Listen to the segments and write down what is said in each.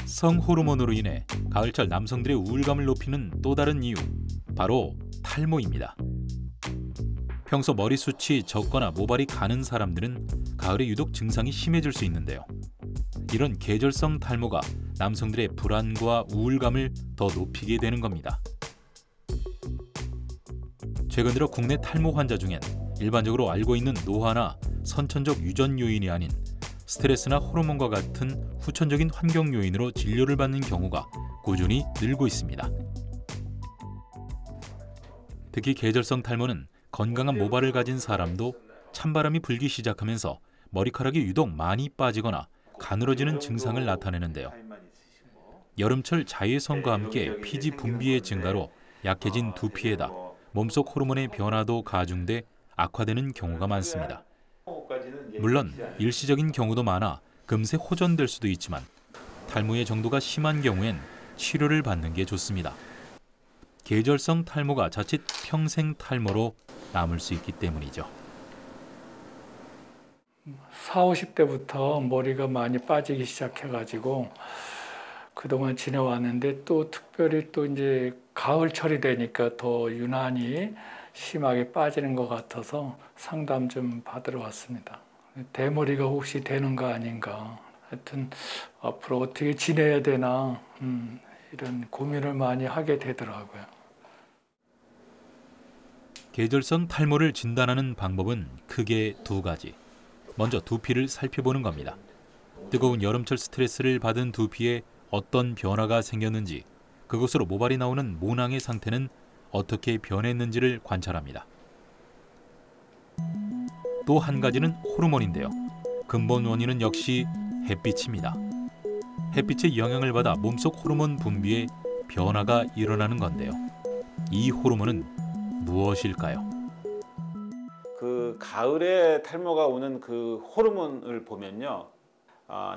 성호르몬으로 인해 가을철 남성들의 우울감을 높이는 또 다른 이유, 바로 탈모입니다. 평소 머리숱이 적거나 모발이 가는 사람들은 가을에 유독 증상이 심해질 수 있는데요. 이런 계절성 탈모가 남성들의 불안과 우울감을 더 높이게 되는 겁니다. 최근 들어 국내 탈모 환자 중엔 일반적으로 알고 있는 노화나 선천적 유전 요인이 아닌 스트레스나 호르몬과 같은 후천적인 환경 요인으로 진료를 받는 경우가 꾸준히 늘고 있습니다. 특히 계절성 탈모는 건강한 모발을 가진 사람도 찬바람이 불기 시작하면서 머리카락이 유독 많이 빠지거나 가늘어지는 증상을 나타내는데요. 여름철 자외선과 함께 피지 분비의 증가로 약해진 두피에다 몸속 호르몬의 변화도 가중돼 악화되는 경우가 많습니다. 물론 일시적인 경우도 많아 금세 호전될 수도 있지만 탈모의 정도가 심한 경우엔 치료를 받는 게 좋습니다. 계절성 탈모가 자칫 평생 탈모로 남을 수 있기 때문이죠. 40, 50대부터 머리가 많이 빠지기 시작해가지고 그동안 지내왔는데 또 특별히 또 이제 가을철이 되니까 더 유난히 심하게 빠지는 것 같아서 상담 좀 받으러 왔습니다. 대머리가 혹시 되는 거 아닌가. 하여튼 앞으로 어떻게 지내야 되나 이런 고민을 많이 하게 되더라고요. 계절성 탈모를 진단하는 방법은 크게 두 가지. 먼저 두피를 살펴보는 겁니다. 뜨거운 여름철 스트레스를 받은 두피에 어떤 변화가 생겼는지, 그곳으로 모발이 나오는 모낭의 상태는 어떻게 변했는지를 관찰합니다. 또 한 가지는 호르몬인데요. 근본 원인은 역시 햇빛입니다. 햇빛의 영향을 받아 몸속 호르몬 분비에 변화가 일어나는 건데요. 이 호르몬은 무엇일까요? 그 가을에 탈모가 오는 그 호르몬을 보면요.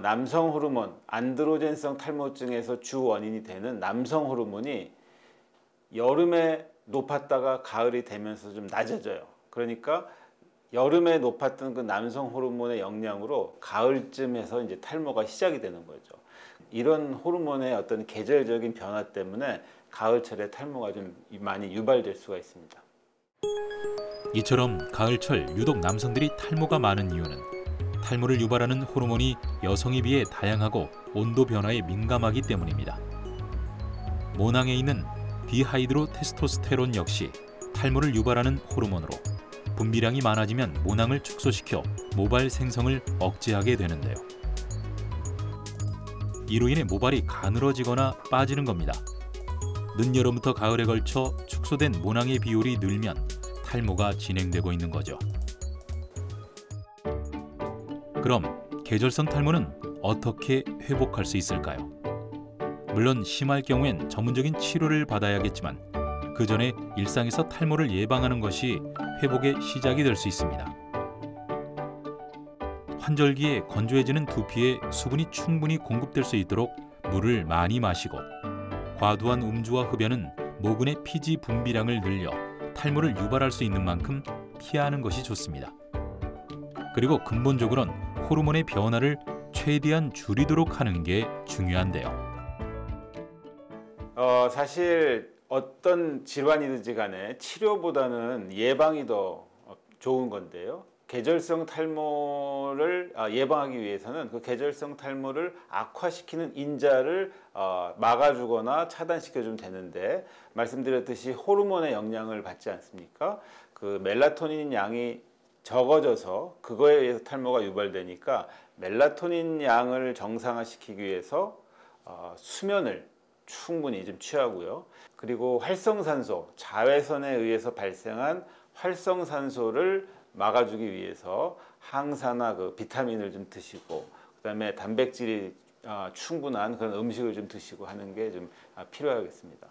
남성 호르몬, 안드로겐성 탈모증에서 주 원인이 되는 남성 호르몬이 여름에 높았다가 가을이 되면서 좀 낮아져요. 그러니까 여름에 높았던 그 남성 호르몬의 영향으로 가을쯤에서 이제 탈모가 시작이 되는 거죠. 이런 호르몬의 어떤 계절적인 변화 때문에 가을철에 탈모가 좀 많이 유발될 수가 있습니다. 이처럼 가을철 유독 남성들이 탈모가 많은 이유는 탈모를 유발하는 호르몬이 여성에 비해 다양하고 온도 변화에 민감하기 때문입니다. 모낭에 있는 디하이드로 테스토스테론 역시 탈모를 유발하는 호르몬으로 분비량이 많아지면 모낭을 축소시켜 모발 생성을 억제하게 되는데요. 이로 인해 모발이 가늘어지거나 빠지는 겁니다. 늦여름부터 가을에 걸쳐 축소된 모낭의 비율이 늘면 탈모가 진행되고 있는 거죠. 그럼 계절성 탈모는 어떻게 회복할 수 있을까요? 물론 심할 경우엔 전문적인 치료를 받아야겠지만 그 전에 일상에서 탈모를 예방하는 것이 회복의 시작이 될 수 있습니다. 환절기에 건조해지는 두피에 수분이 충분히 공급될 수 있도록 물을 많이 마시고, 과도한 음주와 흡연은 모근의 피지 분비량을 늘려 탈모를 유발할 수 있는 만큼 피하는 것이 좋습니다. 그리고 근본적으로는 호르몬의 변화를 최대한 줄이도록 하는 게 중요한데요. 사실 어떤 질환이든지 간에 치료보다는 예방이 더 좋은 건데요. 계절성 탈모를 예방하기 위해서는 그 계절성 탈모를 악화시키는 인자를 막아주거나 차단시켜주면 되는데, 말씀드렸듯이 호르몬의 영향을 받지 않습니까? 그 멜라토닌 양이 적어져서 그거에 의해서 탈모가 유발되니까 멜라토닌 양을 정상화시키기 위해서 수면을 충분히 좀 취하고요. 그리고 활성산소, 자외선에 의해서 발생한 활성산소를 막아주기 위해서 항산화 그 비타민을 좀 드시고, 그다음에 단백질이 충분한 그런 음식을 좀 드시고 하는 게 좀 필요하겠습니다.